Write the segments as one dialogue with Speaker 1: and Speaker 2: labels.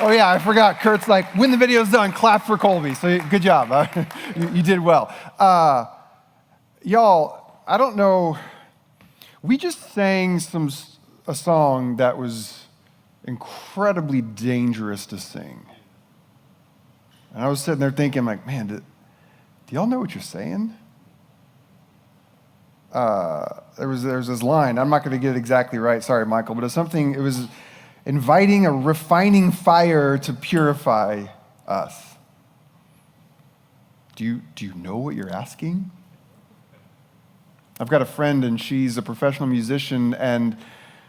Speaker 1: Oh yeah, I forgot. Kurt's like, when the video's done, clap for Colby. So good job. You did well. Y'all, I don't know. We just sang a song that was incredibly dangerous to sing. And I was sitting there thinking, like, man, do y'all know what you're saying? There was this line. I'm not going to get it exactly right. Sorry, Michael. But it was inviting a refining fire to purify us. Do you know what you're asking? I've got a friend, and she's a professional musician, and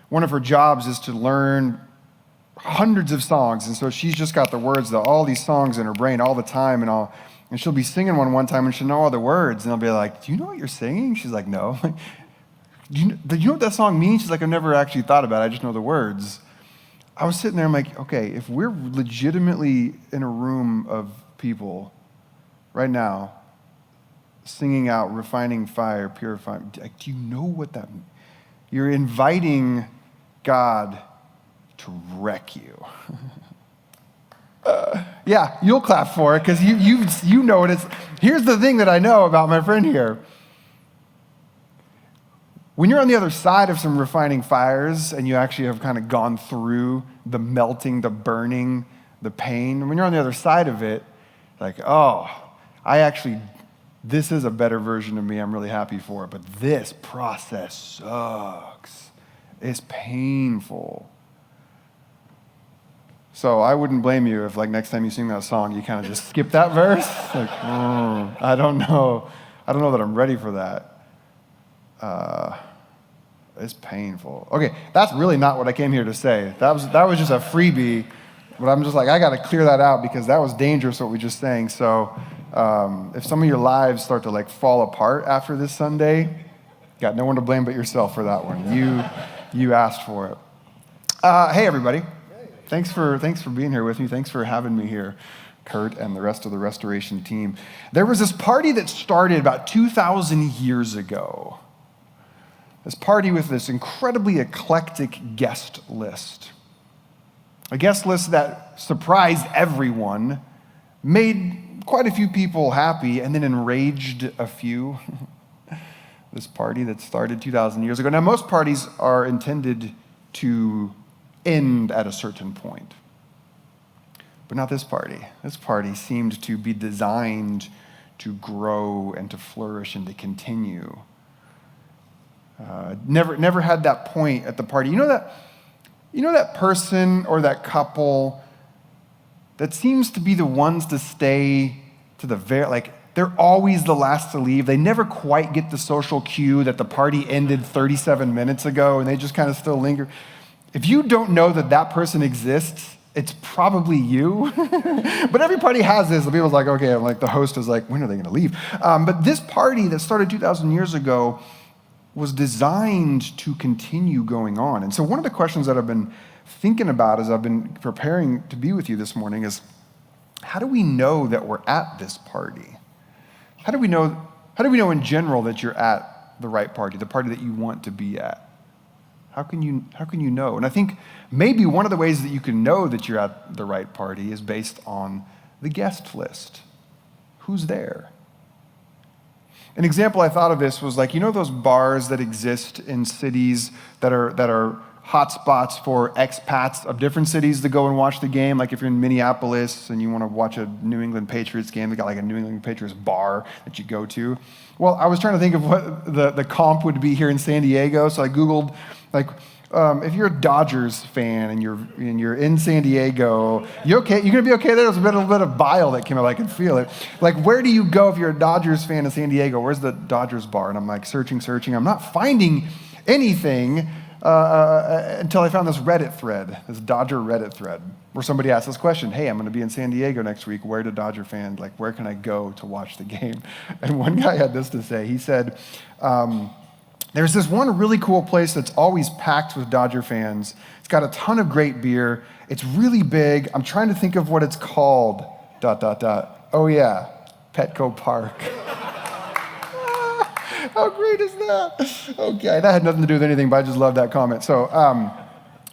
Speaker 1: one of her jobs is to learn hundreds of songs, and so she's just got the words to all these songs in her brain all the time, and she'll be singing one time, and she'll know all the words, and I'll be like, do you know what you're singing? She's like, no. Do you know what that song means? She's like, I've never actually thought about it, I just know the words. I was sitting there, I'm like, okay, if we're legitimately in a room of people right now, singing out, refining fire, purifying, like, do you know what that means? You're inviting God to wreck you. Yeah, you'll clap for it because you know what it's. Here's the thing that I know about my friend here. When you're on the other side of some refining fires and you actually have kind of gone through the melting, the burning, the pain, when you're on the other side of it, like, oh, this is a better version of me. I'm really happy for it. But this process sucks. It's painful. So I wouldn't blame you if, like, next time you sing that song, you kind of just skip that verse. Like, I don't know that I'm ready for that. It's painful. Okay, that's really not what I came here to say. That was just a freebie, but I'm just like, I got to clear that out because that was dangerous what we just sang. So if some of your lives start to like fall apart after this Sunday, got no one to blame but yourself for that one. You asked for it. Hey everybody, thanks for being here with me. Thanks for having me here, Kurt and the rest of the restoration team. There was this party that started about 2,000 years ago. This party with this incredibly eclectic guest list. A guest list that surprised everyone, made quite a few people happy, and then enraged a few. This party that started 2,000 years ago. Now, most parties are intended to end at a certain point, but not this party. This party seemed to be designed to grow and to flourish and to continue. Never had that point at the party. You know that person or that couple that seems to be the ones to stay to the very, like, they're always the last to leave. They never quite get the social cue that the party ended 37 minutes ago and they just kind of still linger. If you don't know that person exists, it's probably you. But every party has this. The people's like, okay, like the host is like, when are they going to leave? But this party that started 2,000 years ago was designed to continue going on. And so one of the questions that I've been thinking about as I've been preparing to be with you this morning is, how do we know that we're at this party? How do we know in general that you're at the right party, the party that you want to be at? How can you know? And I think maybe one of the ways that you can know that you're at the right party is based on the guest list. Who's there? An example I thought of this was like, you know those bars that exist in cities that are hot spots for expats of different cities to go and watch the game? Like if you're in Minneapolis and you want to watch a New England Patriots game, they got like a New England Patriots bar that you go to. Well, I was trying to think of what the comp would be here in San Diego, so I Googled, like, if you're a Dodgers fan and you're in San Diego, you okay? You're gonna be okay there? There's a little bit of bile that came out. I can feel it. Like, where do you go if you're a Dodgers fan in San Diego? Where's the Dodgers bar? And I'm like searching. I'm not finding anything until I found this Reddit thread, this Dodger Reddit thread, where somebody asked this question: hey, I'm gonna be in San Diego next week. Where do Dodger fans, like, where can I go to watch the game? And one guy had this to say. He said, there's this one really cool place that's always packed with Dodger fans. It's got a ton of great beer. It's really big. I'm trying to think of what it's called. ... Oh yeah, Petco Park. How great is that? Okay, that had nothing to do with anything, but I just love that comment. So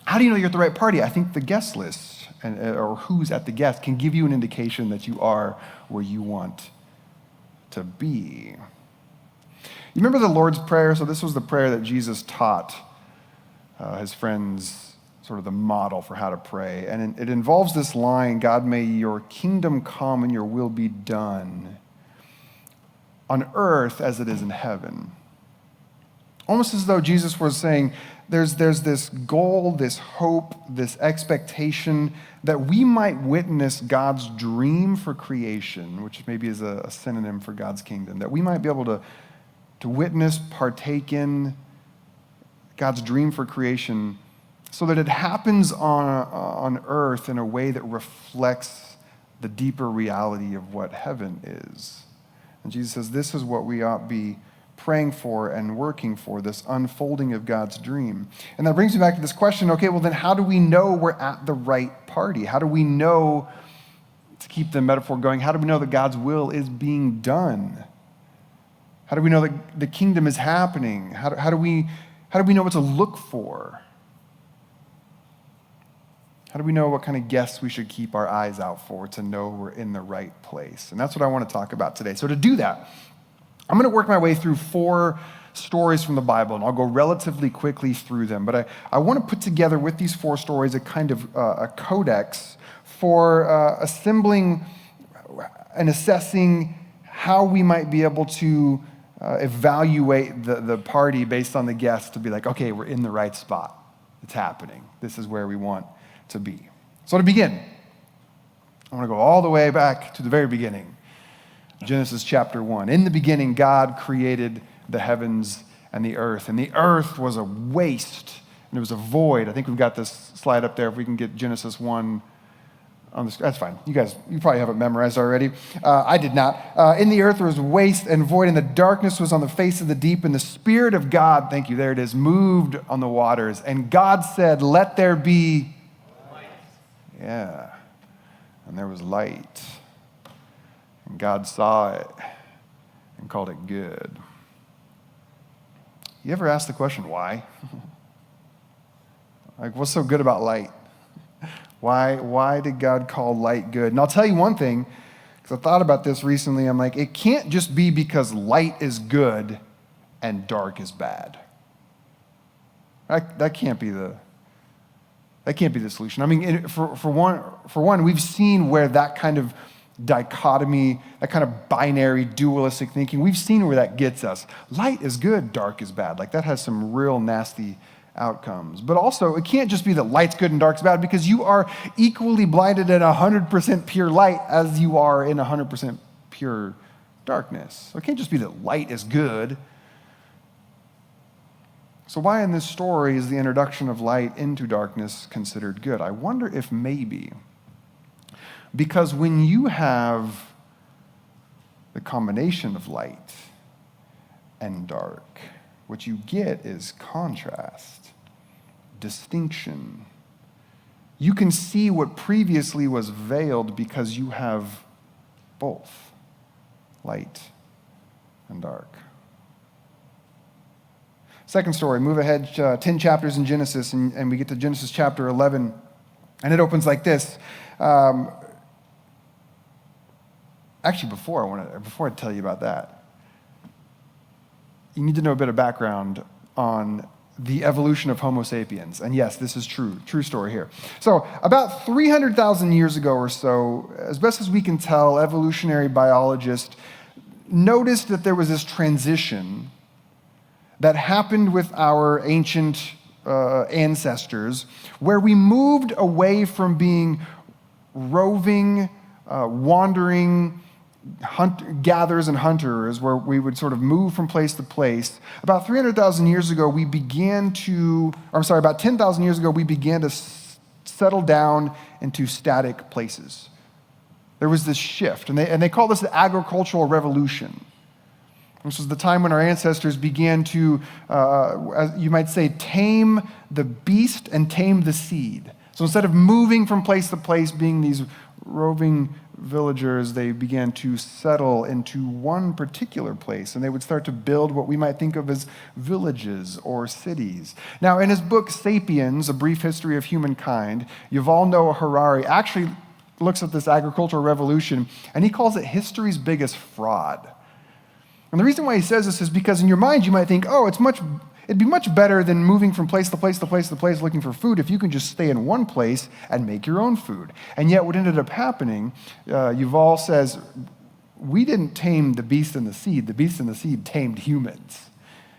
Speaker 1: how do you know you're at the right party? I think the guest list or who's at the guest can give you an indication that you are where you want to be. You remember the Lord's Prayer? So this was the prayer that Jesus taught his friends, sort of the model for how to pray. And it involves this line, God, may your kingdom come and your will be done on earth as it is in heaven. Almost as though Jesus was saying, there's this goal, this hope, this expectation that we might witness God's dream for creation, which maybe is a synonym for God's kingdom, that we might be able to witness, partake in God's dream for creation so that it happens on earth in a way that reflects the deeper reality of what heaven is. And Jesus says this is what we ought be praying for and working for, this unfolding of God's dream. And that brings me back to this question, okay, well then how do we know we're at the right party? How do we know, to keep the metaphor going, how do we know that God's will is being done? How do we know that the kingdom is happening? How do we know what to look for? How do we know what kind of guests we should keep our eyes out for to know we're in the right place? And that's what I want to talk about today. So to do that, I'm going to work my way through 4 stories from the Bible, and I'll go relatively quickly through them. But I want to put together with these 4 stories a kind of a codex for assembling and assessing how we might be able to evaluate the party based on the guests to be like, okay, we're in the right spot. It's happening. This is where we want to be. So to begin, I want to go all the way back to the very beginning. Genesis chapter 1. In the beginning, God created the heavens and the earth was a waste, and it was a void. I think we've got this slide up there. If we can get Genesis 1 on the screen. That's fine. You probably have it memorized already. I did not. In the earth there was waste and void, and the darkness was on the face of the deep, and the Spirit of God, thank you, there it is, moved on the waters. And God said, let there be light. Yeah. And there was light. And God saw it and called it good. You ever ask the question, why? Like, what's so good about light? Why did God call light good? And I'll tell you one thing, because I thought about this recently. I'm like, it can't just be because light is good and dark is bad. That can't be the solution. I mean, for one, we've seen where that kind of dichotomy, that kind of binary dualistic thinking, we've seen where that gets us. Light is good, dark is bad. Like, that has some real nasty outcomes. But also, it can't just be that light's good and dark's bad, because you are equally blinded in 100% pure light as you are in 100% pure darkness. So it can't just be that light is good. So why in this story is the introduction of light into darkness considered good? I wonder if maybe because when you have the combination of light and dark, what you get is contrast, distinction. You can see what previously was veiled because you have both light and dark. Second story, move ahead 10 chapters in Genesis, and we get to Genesis chapter 11, and it opens like this. Actually, before I tell you about that, you need to know a bit of background on the evolution of Homo sapiens. And yes, this is true story here. So about 300,000 years ago or so, as best as we can tell, evolutionary biologists noticed that there was this transition that happened with our ancient ancestors, where we moved away from being roving, wandering gatherers and hunters, where we would sort of move from place to place. About 300,000 years ago, about 10,000 years ago, we began to settle down into static places. There was this shift, and they call this the agricultural revolution. This was the time when our ancestors began to, as you might say, tame the beast and tame the seed. So instead of moving from place to place, being these roving villagers, they began to settle into one particular place, and they would start to build what we might think of as villages or cities. Now, in his book, Sapiens, A Brief History of Humankind, Yuval Noah Harari actually looks at this agricultural revolution, and he calls it history's biggest fraud. And the reason why he says this is because in your mind, you might think, oh, it'd be much better than moving from place to place to place to place looking for food if you can just stay in one place and make your own food. And yet what ended up happening, Yuval says, we didn't tame the beast and the seed. The beast and the seed tamed humans.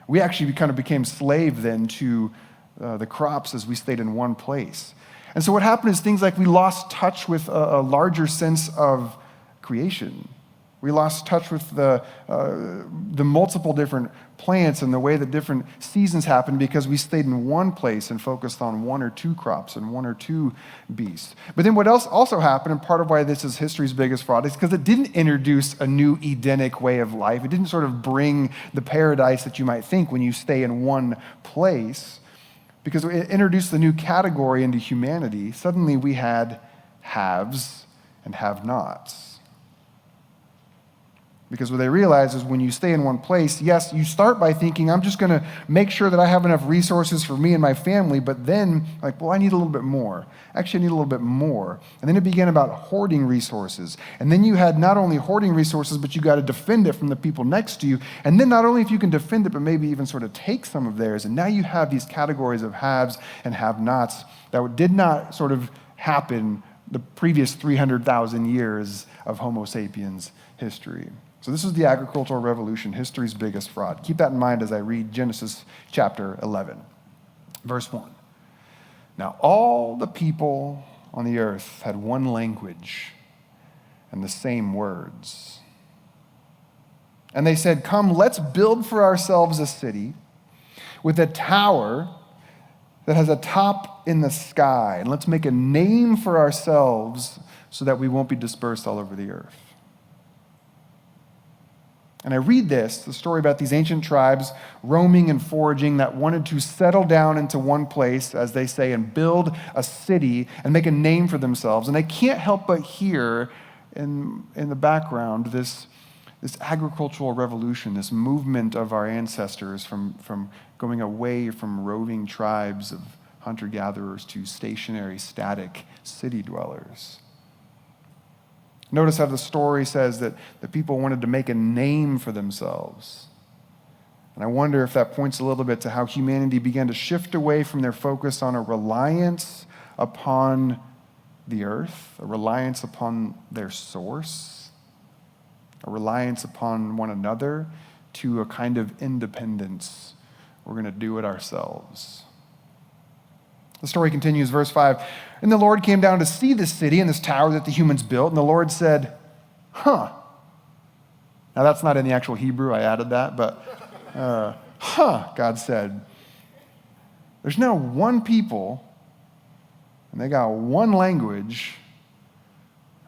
Speaker 1: We actually kind of became slave then to the crops as we stayed in one place. And so what happened is things like we lost touch with a larger sense of creation. We lost touch with the multiple different plants and the way that different seasons happened because we stayed in one place and focused on one or two crops and one or two beasts. But then what else also happened, and part of why this is history's biggest fraud, is because it didn't introduce a new Edenic way of life. It didn't sort of bring the paradise that you might think when you stay in one place, because it introduced the new category into humanity. Suddenly we had haves and have-nots. Because what they realize is when you stay in one place, yes, you start by thinking, I'm just going to make sure that I have enough resources for me and my family, but then, like, well, I need a little bit more. Actually, I need a little bit more. And then it began about hoarding resources. And then you had not only hoarding resources, but you got to defend it from the people next to you. And then not only if you can defend it, but maybe even sort of take some of theirs. And now you have these categories of haves and have-nots that did not sort of happen the previous 300,000 years of Homo sapiens history. So this is the agricultural revolution, history's biggest fraud. Keep that in mind as I read Genesis chapter 11, verse 1. Now all the people on the earth had one language and the same words. And they said, come, let's build for ourselves a city with a tower that has a top in the sky. And let's make a name for ourselves so that we won't be dispersed all over the earth. And I read this, the story about these ancient tribes roaming and foraging that wanted to settle down into one place, as they say, and build a city and make a name for themselves. And I can't help but hear in the background this agricultural revolution, this movement of our ancestors from going away from roving tribes of hunter-gatherers to stationary, static city dwellers. Notice how the story says that the people wanted to make a name for themselves. And I wonder if that points a little bit to how humanity began to shift away from their focus on a reliance upon the earth, a reliance upon their source, a reliance upon one another, to a kind of independence. We're going to do it ourselves. The story continues, verse 5. And the Lord came down to see this city and this tower that the humans built, and the Lord said, Now that's not in the actual Hebrew, I added that, but God said. There's now one people, and they got one language,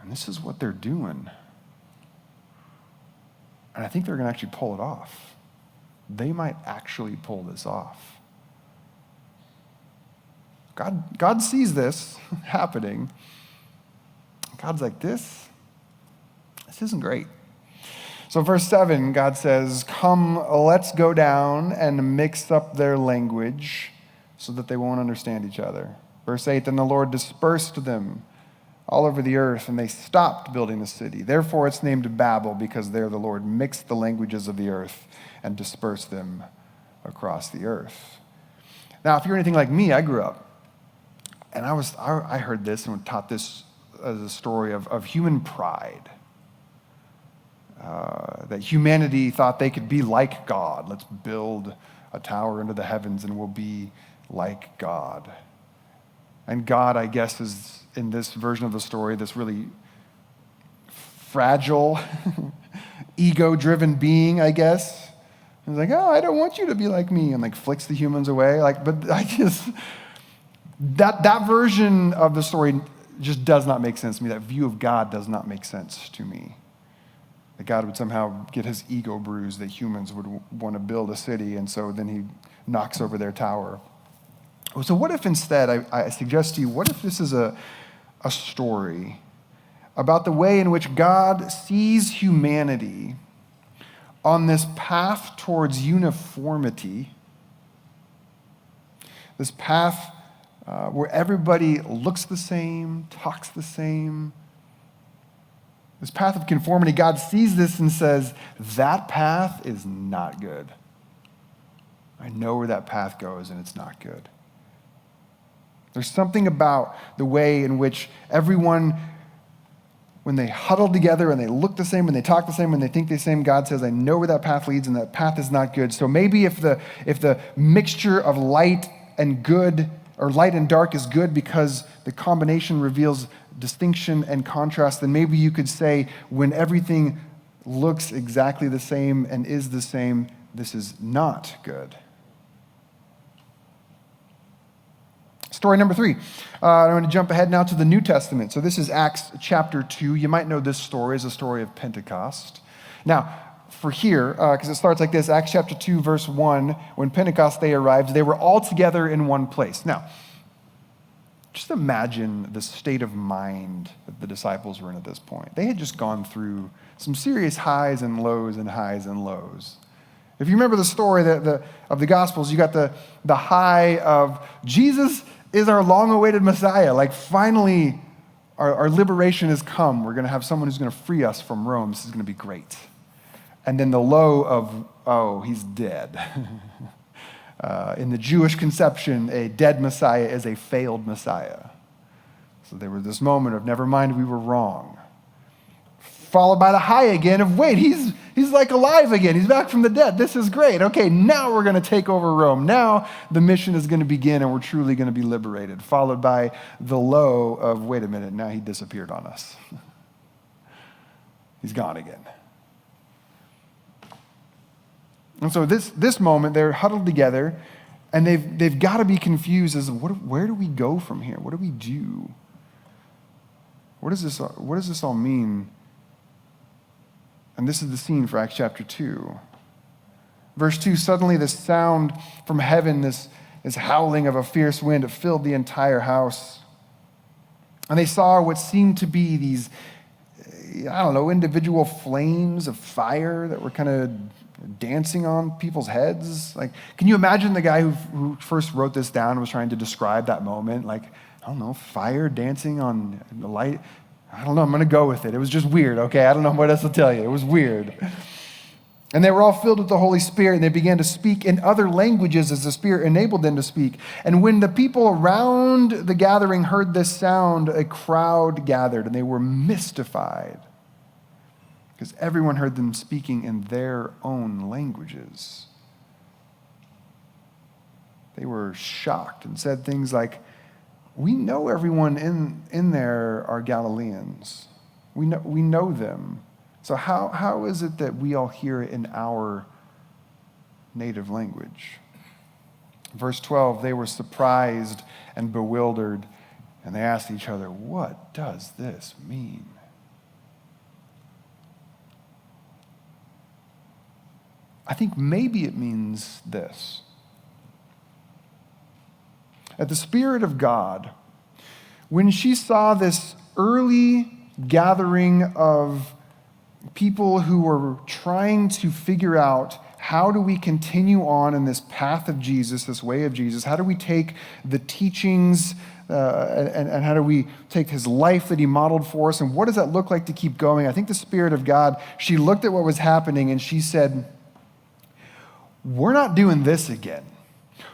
Speaker 1: and this is what they're doing. And I think they're going to actually pull it off. They might actually pull this off. God sees this happening. God's like, this isn't great. So verse 7, God says, come, let's go down and mix up their language so that they won't understand each other. Verse 8, then the Lord dispersed them all over the earth, and they stopped building the city. Therefore it's named Babel, because there the Lord mixed the languages of the earth and dispersed them across the earth. Now, if you're anything like me, I grew up. And I heard this and taught this as a story of human pride. That humanity thought they could be like God. Let's build a tower into the heavens and we'll be like God. And God, I guess, is in this version of the story, this really fragile, ego-driven being, I guess. He's like, oh, I don't want you to be like me, and like flicks the humans away. But I just... That version of the story just does not make sense to me. That view of God does not make sense to me. That God would somehow get his ego bruised, that humans would want to build a city, and so then he knocks over their tower. So what if instead, I suggest to you, what if this is a story about the way in which God sees humanity on this path towards uniformity, this path where everybody looks the same, talks the same, this path of conformity. God sees this and says, that path is not good. I know where that path goes, and it's not good. There's something about the way in which everyone, when they huddle together and they look the same and they talk the same and they think the same, God says, I know where that path leads, and that path is not good. So maybe if the mixture of light and good, or light and dark, is good because the combination reveals distinction and contrast, then maybe you could say when everything looks exactly the same and is the same, this is not good. Story number 3. I'm going to jump ahead now to the New Testament. So this is Acts chapter 2. You might know this story as a story of Pentecost. Now, for here, because it starts like this, Acts chapter 2, verse 1, when Pentecost Day arrived, they were all together in one place. Now, just imagine the state of mind that the disciples were in at this point. They had just gone through some serious highs and lows and highs and lows. If you remember the story of the Gospels, you got the high of Jesus is our long-awaited Messiah. Like, finally, our liberation has come. We're going to have someone who's going to free us from Rome. This is going to be great. And then the low of, oh, he's dead. In the Jewish conception, a dead Messiah is a failed Messiah. So there was this moment of, never mind, we were wrong. Followed by the high again of, wait, he's like alive again. He's back from the dead. This is great. Okay, now we're going to take over Rome. Now the mission is going to begin and we're truly going to be liberated. Followed by the low of, wait a minute, now he disappeared on us. He's gone again. And so this moment, they're huddled together and they've got to be confused as where do we go from here? What do we do? What does this all mean? And this is the scene for Acts chapter 2. Verse 2, suddenly the sound from heaven, this howling of a fierce wind, it filled the entire house. And they saw what seemed to be these, individual flames of fire that were kind of dancing on people's heads. Like, can you imagine the guy who first wrote this down and was trying to describe that moment? Like, fire dancing on the light. I don't know, I'm going to go with it. It was just weird, okay? I don't know what else to tell you. It was weird. And they were all filled with the Holy Spirit, and they began to speak in other languages as the Spirit enabled them to speak. And when the people around the gathering heard this sound, a crowd gathered, and they were mystified because everyone heard them speaking in their own languages. They were shocked and said things like, we know everyone in there are Galileans. We know them. So how is it that we all hear it in our native language? Verse 12, they were surprised and bewildered, and they asked each other, what does this mean? I think maybe it means this. That the Spirit of God, when she saw this early gathering of people who were trying to figure out how do we continue on in this path of Jesus, this way of Jesus, how do we take the teachings and how do we take his life that he modeled for us, and what does that look like to keep going? I think the Spirit of God, she looked at what was happening and she said, we're not doing this again.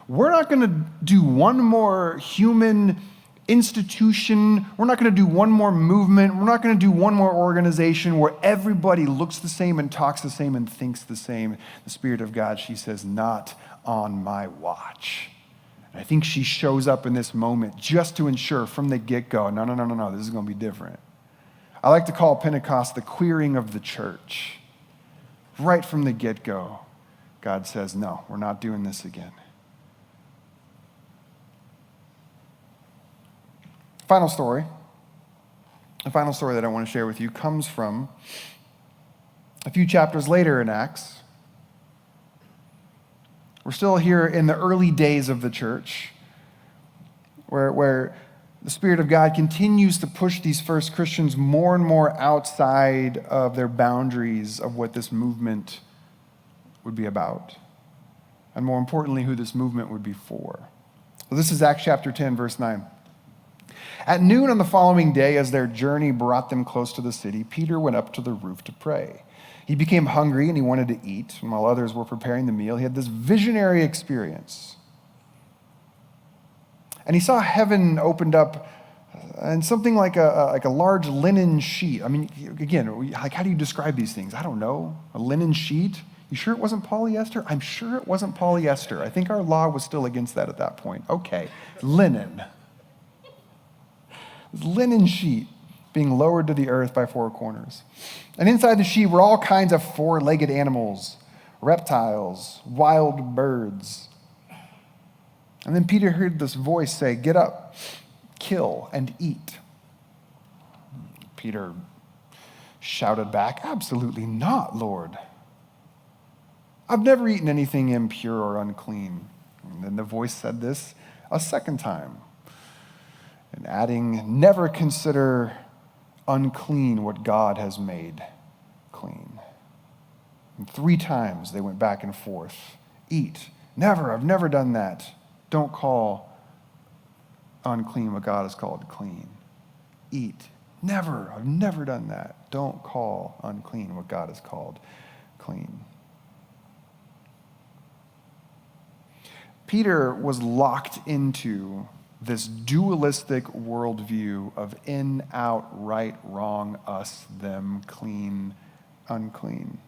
Speaker 1: We're not going to do one more human institution. We're not going to do one more movement. We're not going to do one more organization where everybody looks the same and talks the same and thinks the same. The Spirit of God, she says, not on my watch. And I think she shows up in this moment just to ensure from the get-go, no, this is going to be different. I like to call Pentecost the queering of the church. Right from the get-go, God says, no, we're not doing this again. The final story that I want to share with you comes from a few chapters later in Acts. We're still here in the early days of the church, where The Spirit of God continues to push these first Christians more and more outside of their boundaries of what this movement would be about. And more importantly, who this movement would be for. So this is Acts chapter 10, verse 9. At noon on the following day, as their journey brought them close to the city, Peter went up to the roof to pray. He became hungry and he wanted to eat. And while others were preparing the meal, he had this visionary experience. And he saw heaven opened up and something like a large linen sheet. I mean, again, like, how do you describe these things? I don't know. A linen sheet? You sure it wasn't polyester? I'm sure it wasn't polyester. I think our law was still against that at that point. Okay, linen. Linen sheet being lowered to the earth by four corners. And inside the sheet were all kinds of four-legged animals, reptiles, wild birds. And then Peter heard this voice say, "Get up, kill, and eat." Peter shouted back, "Absolutely not, Lord. I've never eaten anything impure or unclean." And then the voice said this a second time, and adding, "Never consider unclean what God has made clean." And 3 times they went back and forth. "Eat. Never, I've never done that. Don't call unclean what God has called clean." "Eat. Never, I've never done that. Don't call unclean what God has called clean." Peter was locked into this dualistic worldview of in, out, right, wrong, us, them, clean, unclean.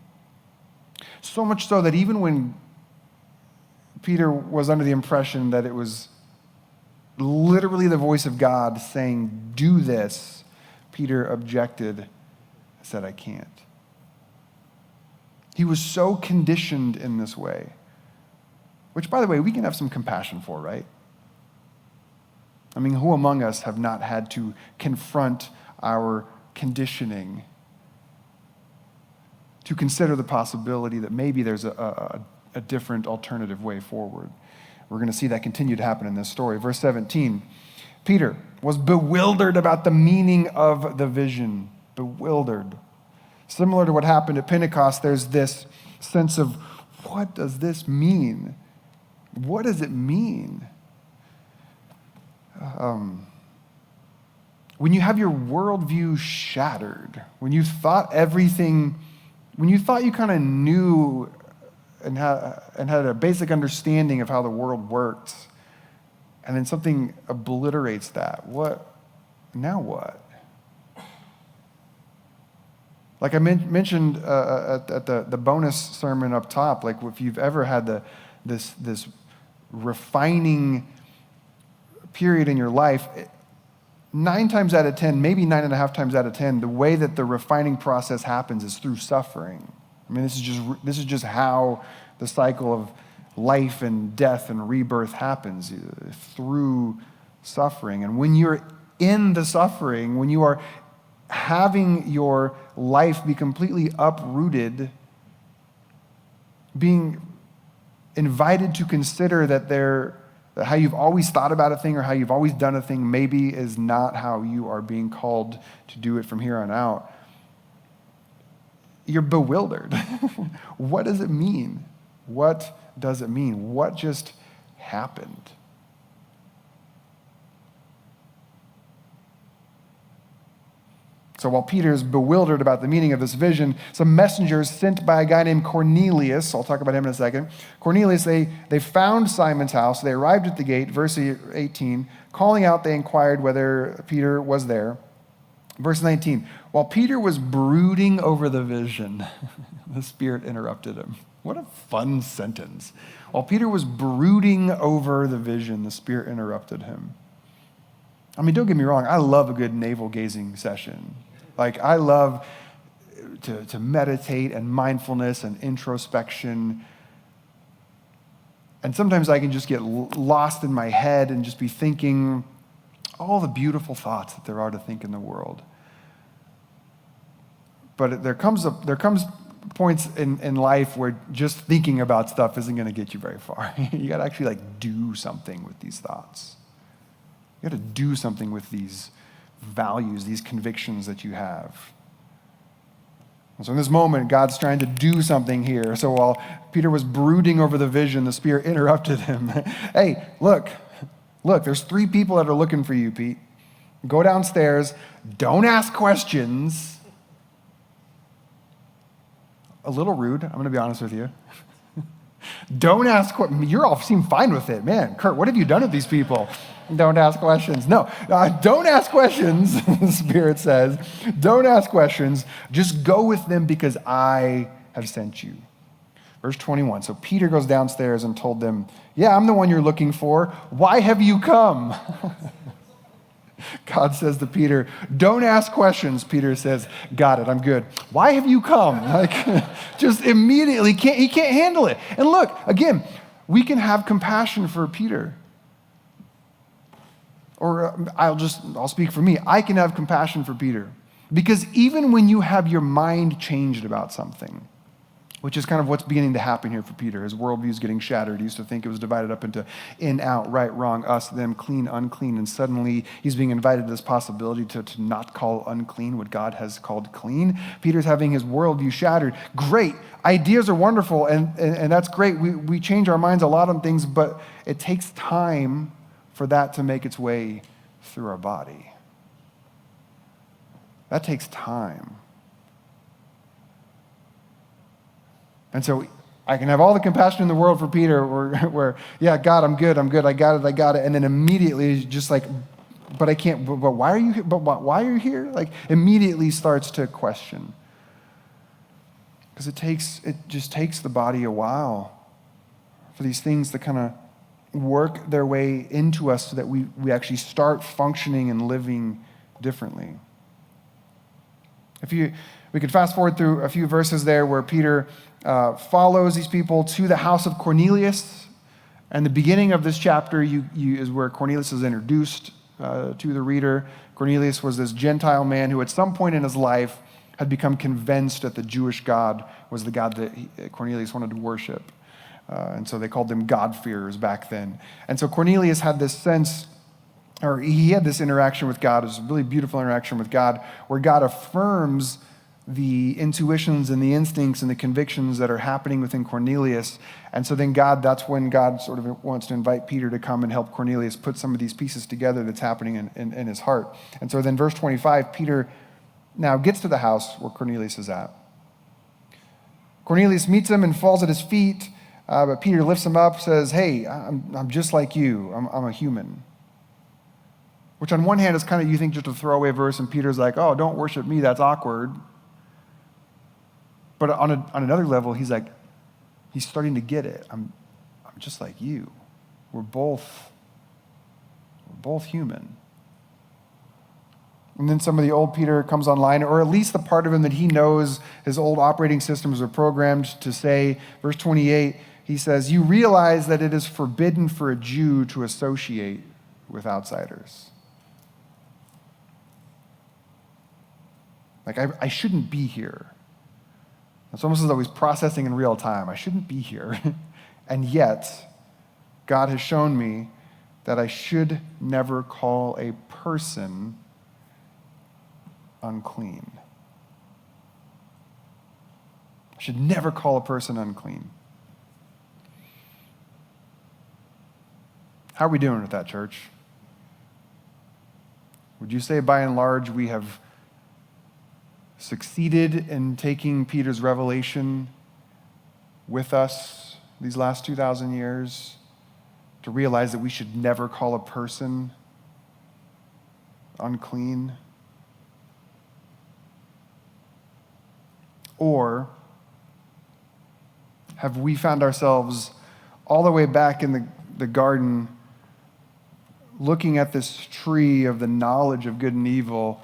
Speaker 1: So much so that even when Peter was under the impression that it was literally the voice of God saying, "Do this," Peter objected and said, "I can't." He was so conditioned in this way, which, by the way, we can have some compassion for, right? I mean, who among us have not had to confront our conditioning to consider the possibility that maybe there's a different alternative way forward? We're going to see that continue to happen in this story. Verse 17, Peter was bewildered about the meaning of the vision. Bewildered. Similar to what happened at Pentecost, there's this sense of, what does this mean? What does it mean? When you have your worldview shattered, when you thought you kind of knew and had a basic understanding of how the world works, and then something obliterates that, now what? Like I mentioned at the bonus sermon up top, like if you've ever had this refining period in your life, 9 times out of 10, maybe 9.5 times out of 10, the way that the refining process happens is through suffering. I mean, this is just how the cycle of life and death and rebirth happens, through suffering. And when you're in the suffering, when you are having your life be completely uprooted, being invited to consider that how you've always thought about a thing or how you've always done a thing maybe is not how you are being called to do it from here on out, you're bewildered. What does it mean? What does it mean? What just happened? So while Peter is bewildered about the meaning of this vision, some messengers sent by a guy named Cornelius, I'll talk about him in a second. Cornelius, they found Simon's house. They arrived at the gate, verse 18. Calling out, they inquired whether Peter was there. Verse 19, while Peter was brooding over the vision, the Spirit interrupted him. What a fun sentence. While Peter was brooding over the vision, the Spirit interrupted him. I mean, don't get me wrong, I love a good navel-gazing session. Like, I love to meditate and mindfulness and introspection. And sometimes I can just get lost in my head and just be thinking all the beautiful thoughts that there are to think in the world. But there comes points in life where just thinking about stuff isn't going to get you very far. You got to actually do something with these thoughts. You got to do something with these values, these convictions that you have. And so in this moment, God's trying to do something here. So while Peter was brooding over the vision, the Spirit interrupted him. Hey, look, there's 3 people that are looking for you, Pete. Go downstairs. Don't ask questions. A little rude, I'm going to be honest with you. Don't ask questions. You all seem fine with it. Man, Kurt, what have you done with these people? Don't ask questions. No, don't ask questions, the Spirit says. Don't ask questions. Just go with them because I have sent you. Verse 21. So Peter goes downstairs and told them, yeah, I'm the one you're looking for. Why have you come? God says to Peter, don't ask questions. Peter says, got it, I'm good. Why have you come? Just immediately, he can't handle it. And look, again, we can have compassion for Peter. Or I'll speak for me. I can have compassion for Peter. Because even when you have your mind changed about something, which is kind of what's beginning to happen here for Peter. His worldview is getting shattered. He used to think it was divided up into in, out, right, wrong, us, them, clean, unclean. And suddenly he's being invited to this possibility to not call unclean what God has called clean. Peter's having his worldview shattered. Great. Ideas are wonderful, and that's great. We change our minds a lot on things, but it takes time for that to make its way through our body. That takes time. And so I can have all the compassion in the world for Peter where yeah, God, I'm good, I got it. And then immediately just like, but I can't, but why are you here? Why are you here? Like immediately starts to question. Because it just takes the body a while for these things to kind of work their way into us so that we actually start functioning and living differently. We could fast forward through a few verses there where Peter follows these people to the house of Cornelius. And the beginning of this chapter is where Cornelius is introduced to the reader. Cornelius was this Gentile man who at some point in his life had become convinced that the Jewish God was the God that Cornelius wanted to worship. And so they called them God-fearers back then. And so Cornelius had this sense, or he had this interaction with God. It was a really beautiful interaction with God where God affirms the intuitions and the instincts and the convictions that are happening within Cornelius. And so then that's when God sort of wants to invite Peter to come and help Cornelius put some of these pieces together that's happening in his heart. And so then verse 25, Peter now gets to the house where Cornelius is at. Cornelius meets him and falls at his feet, but Peter lifts him up, says, hey, I'm just like you. I'm a human. Which on one hand is kind of, you think, just a throwaway verse, and Peter's like, oh, don't worship me, that's awkward. But on another level, he's starting to get it. I'm just like you. We're both human. And then some of the old Peter comes online, or at least the part of him that he knows his old operating systems are programmed to say, verse 28, he says, you realize that it is forbidden for a Jew to associate with outsiders. Like, I shouldn't be here. It's almost as though he's processing in real time. I shouldn't be here. And yet, God has shown me that I should never call a person unclean. I should never call a person unclean. How are we doing with that, church? Would you say by and large we have succeeded in taking Peter's revelation with us these last 2,000 years to realize that we should never call a person unclean? Or have we found ourselves all the way back in the garden looking at this tree of the knowledge of good and evil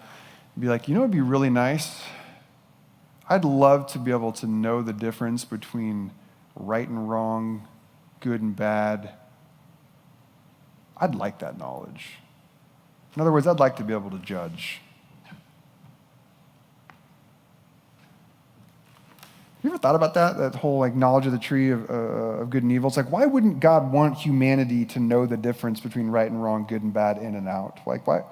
Speaker 1: and be like, you know what would be really nice? I'd love to be able to know the difference between right and wrong, good and bad. I'd like that knowledge. In other words, I'd like to be able to judge. You ever thought about that? That whole like knowledge of the tree of good and evil? It's like, why wouldn't God want humanity to know the difference between right and wrong, good and bad, in and out? Like, why?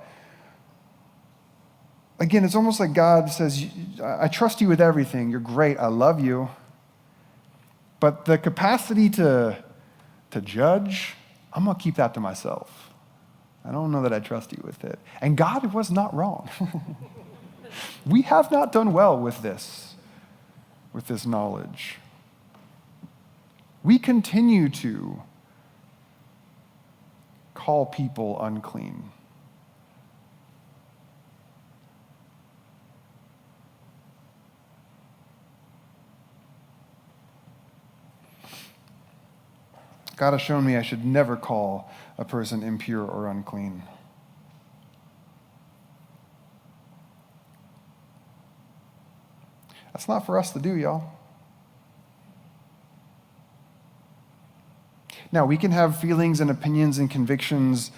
Speaker 1: Again, it's almost like God says, I trust you with everything. You're great. I love you. But the capacity to judge, I'm going to keep that to myself. I don't know that I trust you with it. And God was not wrong. We have not done well with this knowledge. We continue to call people unclean. God has shown me I should never call a person impure or unclean. That's not for us to do, y'all. Now, we can have feelings and opinions and convictions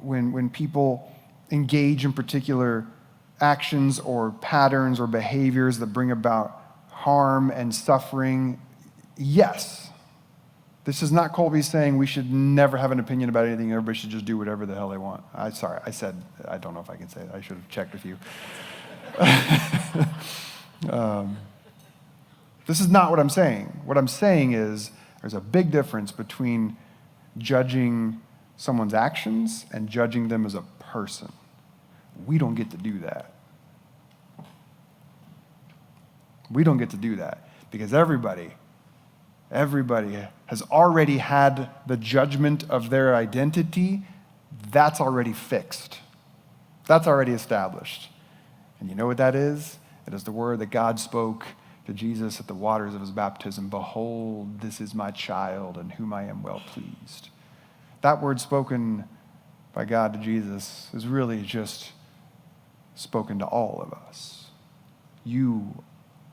Speaker 1: when people engage in particular actions or patterns or behaviors that bring about harm and suffering. Yes. This is not Colby saying we should never have an opinion about anything. Everybody should just do whatever the hell they want. I said, I don't know if I can say it. I should have checked with you. This is not what I'm saying. What I'm saying is there's a big difference between judging someone's actions and judging them as a person. We don't get to do that. We don't get to do that because everybody has already had the judgment of their identity. That's already fixed. That's already established. And you know what that is? It is the word that God spoke to Jesus at the waters of his baptism. Behold, this is my child in whom I am well pleased. That word spoken by God to Jesus is really just spoken to all of us. You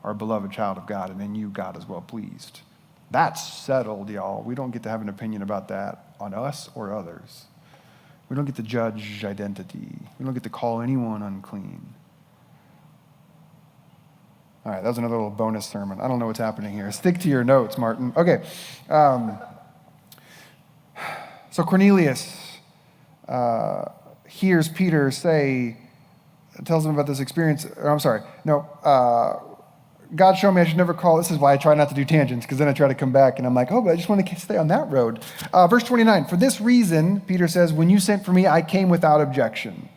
Speaker 1: are a beloved child of God, and in you God is well pleased. That's settled, y'all. We don't get to have an opinion about that on us or others. We don't get to judge identity. We don't get to call anyone unclean. All right, that was another little bonus sermon. I don't know what's happening here. Stick to your notes, Martin. Okay. So Cornelius hears Peter tells him about this experience. God showed me I should never call. This is why I try not to do tangents, because then I try to come back and I'm like, but I just want to stay on that road. Verse 29, for this reason, Peter says, when you sent for me, I came without objection.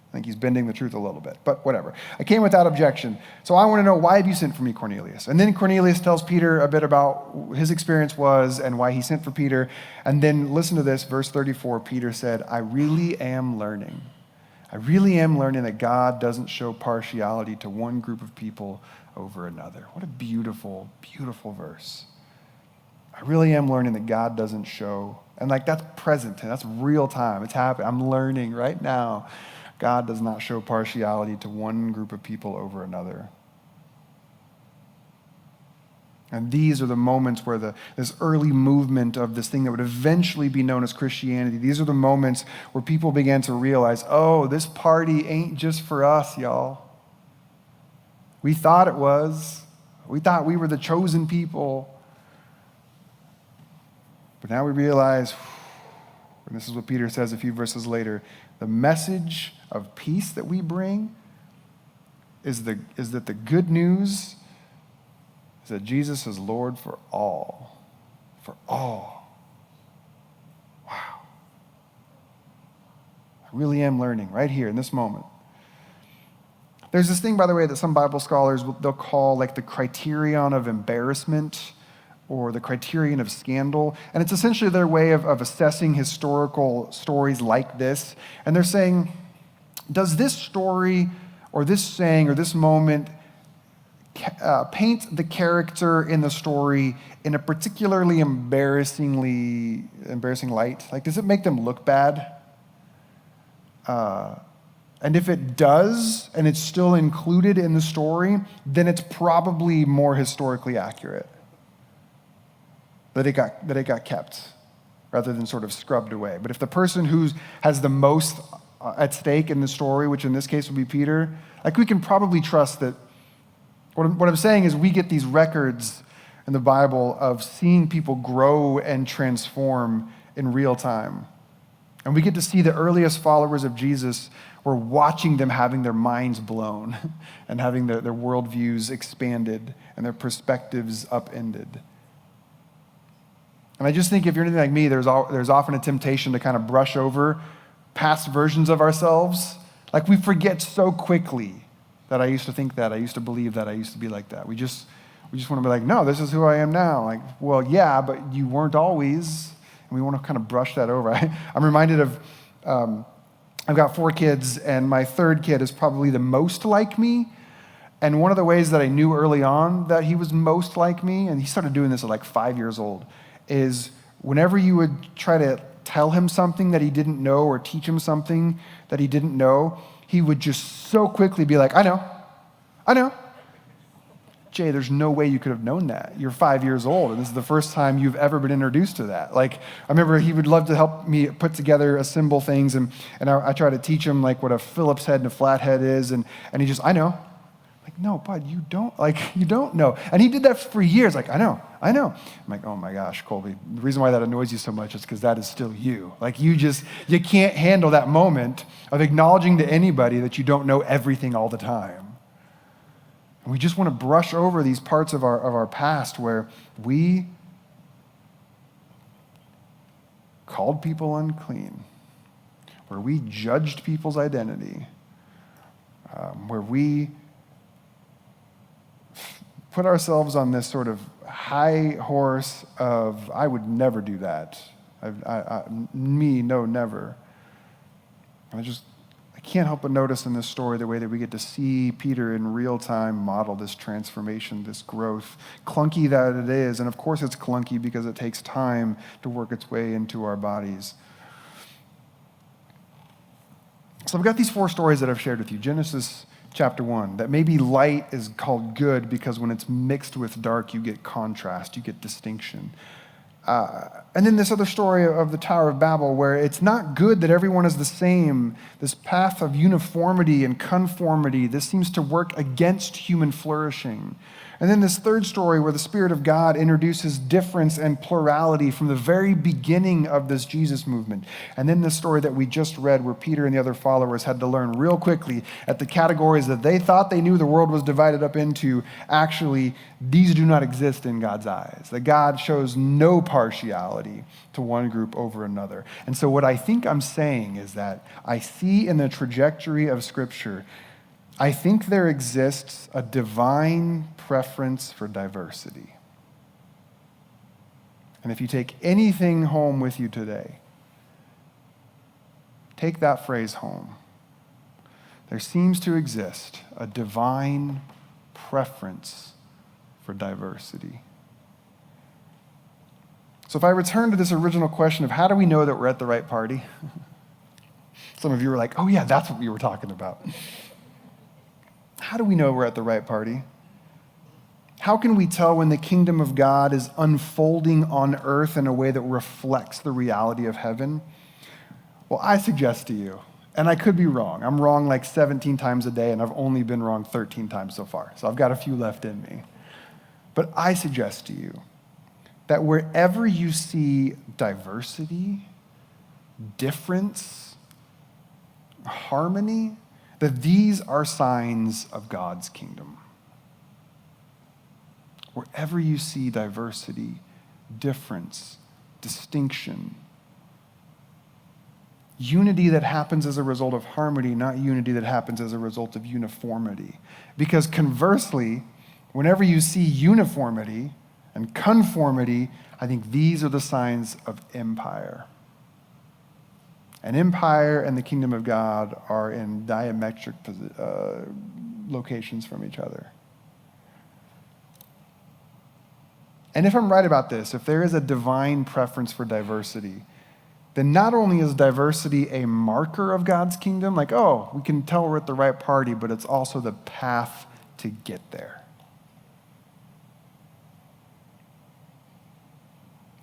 Speaker 1: I think he's bending the truth a little bit, but whatever. I came without objection. So I want to know, why have you sent for me, Cornelius? And then Cornelius tells Peter a bit about his experience was and why he sent for Peter. And then listen to this, verse 34, Peter said, I really am learning that God doesn't show partiality to one group of people over another. What a beautiful, beautiful verse. I really am learning that God doesn't show, and like that's present, and that's real time. It's happening. I'm learning right now. God does not show partiality to one group of people over another. And these are the moments where this early movement of this thing that would eventually be known as Christianity, these are the moments where people began to realize, this party ain't just for us, y'all. We thought it was. We thought we were the chosen people. But now we realize, and this is what Peter says a few verses later, the message of peace that we bring is that the good news is that Jesus is Lord for all. For all. Wow. I really am learning right here in this moment. There's this thing, by the way, that some Bible scholars, they'll call like the criterion of embarrassment or the criterion of scandal. And it's essentially their way of assessing historical stories like this. And they're saying, does this story or this saying or this moment paint the character in the story in a particularly embarrassing light? Like, does it make them look bad? And if it does, and it's still included in the story, then it's probably more historically accurate. That it got kept, rather than sort of scrubbed away. But if the person who has the most at stake in the story, which in this case would be Peter, like we can probably trust that What I'm saying is we get these records in the Bible of seeing people grow and transform in real time. And we get to see the earliest followers of Jesus. We're watching them having their minds blown and having their worldviews expanded and their perspectives upended. And I just think if you're anything like me, there's often a temptation to kind of brush over past versions of ourselves. Like we forget so quickly that I used to think that, I used to believe that, I used to be like that. We just want to be like, no, this is who I am now. Like, well, yeah, but you weren't always. And we want to kind of brush that over. I'm reminded of, I've got 4 kids, and my 3rd kid is probably the most like me. And one of the ways that I knew early on that he was most like me, and he started doing this at like 5 years old, is whenever you would try to tell him something that he didn't know or teach him something that he didn't know, he would just so quickly be like, I know. Jay, there's no way you could have known that. You're 5 years old, and this is the first time you've ever been introduced to that. Like, I remember he would love to help me put together, assemble things, and I try to teach him like what a Phillips head and a flathead is, and he just, I know. Like, no, bud, you don't know. And he did that for years, like, I know. I'm like, oh my gosh, Colby, the reason why that annoys you so much is because that is still you. Like, you can't handle that moment of acknowledging to anybody that you don't know everything all the time. And we just want to brush over these parts of our past where we called people unclean, where we judged people's identity, where we put ourselves on this sort of high horse of, I would never do that. No, never. And I can't help but notice in this story the way that we get to see Peter in real time model this transformation, this growth, clunky that it is. And of course it's clunky because it takes time to work its way into our bodies. So I've got these 4 stories that I've shared with you. Genesis chapter 1, that maybe light is called good because when it's mixed with dark, you get contrast, you get distinction. And then this other story of the Tower of Babel, where it's not good that everyone is the same. This path of uniformity and conformity, this seems to work against human flourishing. And then this third story where the Spirit of God introduces difference and plurality from the very beginning of this Jesus movement. And then the story that we just read where Peter and the other followers had to learn real quickly at the categories that they thought they knew the world was divided up into, actually, these do not exist in God's eyes. That God shows no partiality to one group over another. And so what I think I'm saying is that I see in the trajectory of Scripture, I think there exists a divine preference for diversity. And if you take anything home with you today, take that phrase home. There seems to exist a divine preference for diversity. So if I return to this original question of how do we know that we're at the right party? Some of you were like, oh yeah, that's what we were talking about. How do we know we're at the right party? How can we tell when the kingdom of God is unfolding on earth in a way that reflects the reality of heaven? Well, I suggest to you, and I could be wrong. I'm wrong like 17 times a day, and I've only been wrong 13 times so far. So I've got a few left in me. But I suggest to you that wherever you see diversity, difference, harmony, that these are signs of God's kingdom. Wherever you see diversity, difference, distinction, unity that happens as a result of harmony, not unity that happens as a result of uniformity. Because conversely, whenever you see uniformity and conformity, I think these are the signs of empire. An empire and the kingdom of God are in diametric locations from each other. And if I'm right about this, if there is a divine preference for diversity, then not only is diversity a marker of God's kingdom, like, oh, we can tell we're at the right party, but it's also the path to get there.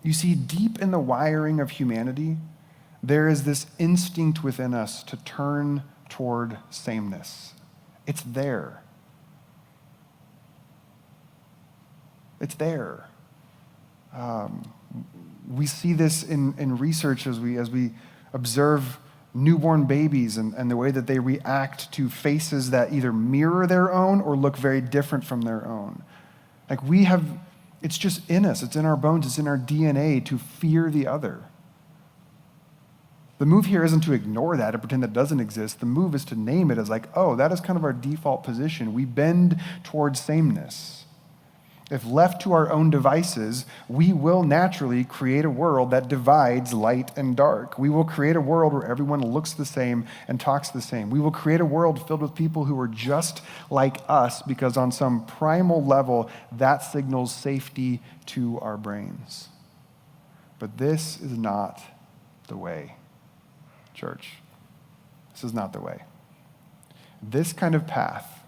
Speaker 1: You see, deep in the wiring of humanity, there is this instinct within us to turn toward sameness. It's there. It's there. We see this in research as we observe newborn babies and the way that they react to faces that either mirror their own or look very different from their own. Like it's just in us, it's in our bones, it's in our DNA to fear the other. The move here isn't to ignore that and pretend that doesn't exist. The move is to name it as like, oh, that is kind of our default position. We bend towards sameness. If left to our own devices, we will naturally create a world that divides light and dark. We will create a world where everyone looks the same and talks the same. We will create a world filled with people who are just like us because on some primal level, that signals safety to our brains. But this is not the way, church. This is not the way. This kind of path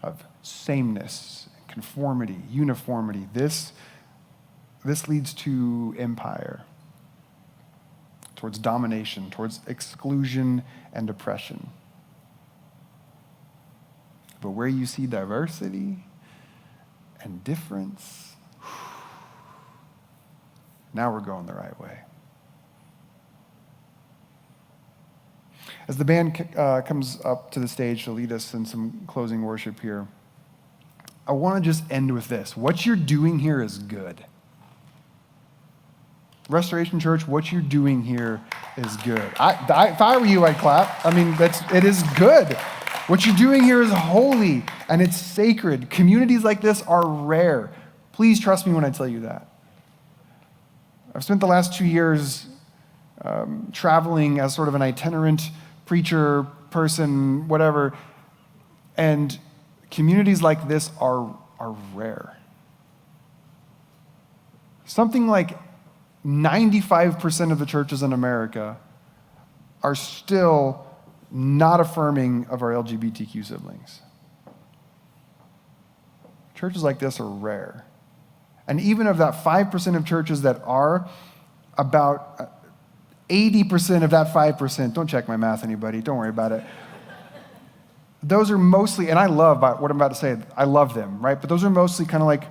Speaker 1: of sameness, conformity, uniformity, this leads to empire, towards domination, towards exclusion and oppression. But where you see diversity and difference, now we're going the right way. As the band comes up to the stage to lead us in some closing worship here, I want to just end with this. What you're doing here is good. Restoration Church, what you're doing here is good. If I were you, I'd clap. I mean, it is good. What you're doing here is holy and it's sacred. Communities like this are rare. Please trust me when I tell you that. I've spent the last 2 years traveling as sort of an itinerant preacher, person, whatever, and communities like this are rare. Something like 95% of the churches in America are still not affirming of our LGBTQ siblings. Churches like this are rare. And even of that 5% of churches that are, about 80% of that 5%, don't check my math, anybody, don't worry about it. Those are mostly, and I love what I'm about to say, I love them, right? But those are mostly kind of like,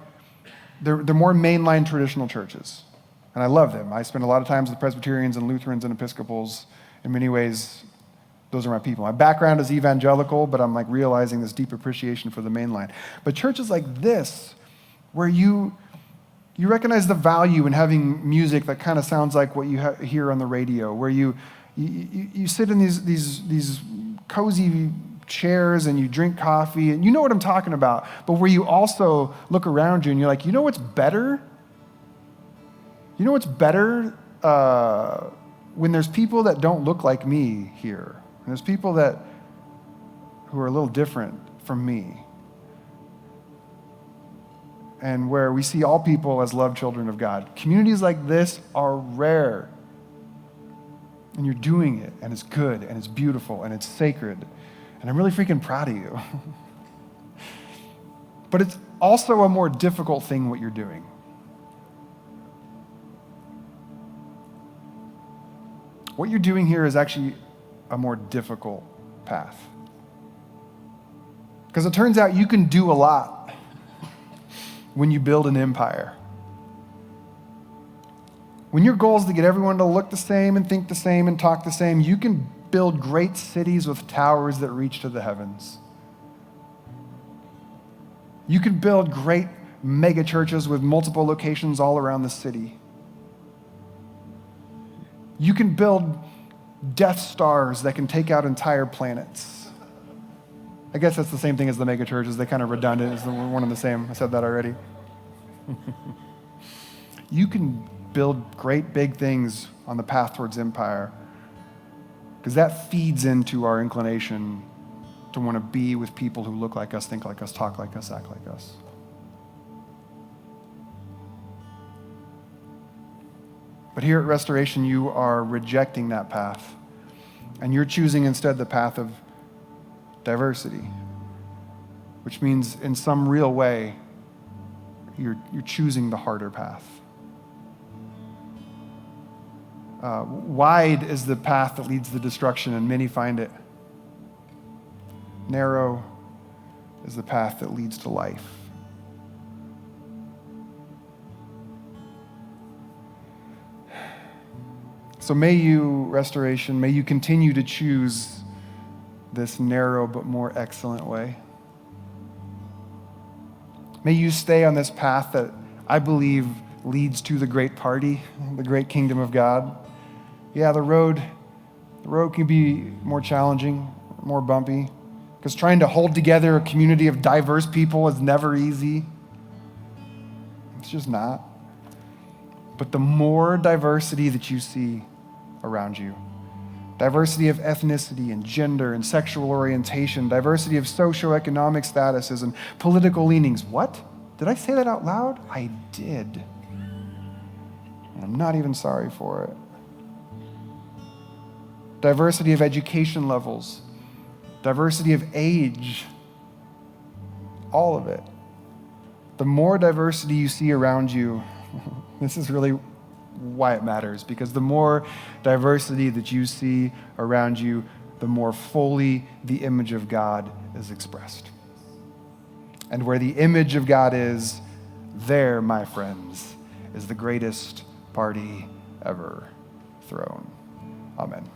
Speaker 1: they're more mainline traditional churches. And I love them. I spend a lot of times with Presbyterians and Lutherans and Episcopals. In many ways, those are my people. My background is evangelical, but I'm like realizing this deep appreciation for the mainline. But churches like this, where you recognize the value in having music that kind of sounds like what you hear on the radio, where you sit in these cozy chairs and you drink coffee, and you know what I'm talking about, but where you also look around you and you're like, you know what's better? You know what's better? When there's people that don't look like me here, and there's people who are a little different from me, and where we see all people as loved children of God. Communities like this are rare. And you're doing it, and it's good, and it's beautiful, and it's sacred. And I'm really freaking proud of you. But it's also a more difficult thing what you're doing. What you're doing here is actually a more difficult path. Because it turns out you can do a lot when you build an empire. When your goal is to get everyone to look the same and think the same and talk the same, you can build great cities with towers that reach to the heavens. You can build great mega churches with multiple locations all around the city. You can build Death Stars that can take out entire planets. I guess that's the same thing as the mega churches. They're kind of redundant. It's one and the same. I said that already. You can build great big things on the path towards empire, because that feeds into our inclination to want to be with people who look like us, think like us, talk like us, act like us. But here at Restoration, you are rejecting that path, and you're choosing instead the path of diversity, which means in some real way, you're choosing the harder path. Wide is the path that leads to destruction, and many find it. Narrow is the path that leads to life. So may you, Restoration, may you continue to choose this narrow but more excellent way. May you stay on this path that I believe leads to the great party, the great kingdom of God. Yeah, the road can be more challenging, more bumpy, because trying to hold together a community of diverse people is never easy. It's just not. But the more diversity that you see around you, diversity of ethnicity and gender and sexual orientation, diversity of socioeconomic statuses and political leanings. What? Did I say that out loud? I did. And I'm not even sorry for it. Diversity of education levels, diversity of age, all of it. The more diversity you see around you, this is really why it matters, because the more diversity that you see around you, the more fully the image of God is expressed. And where the image of God is, there, my friends, is the greatest party ever thrown. Amen.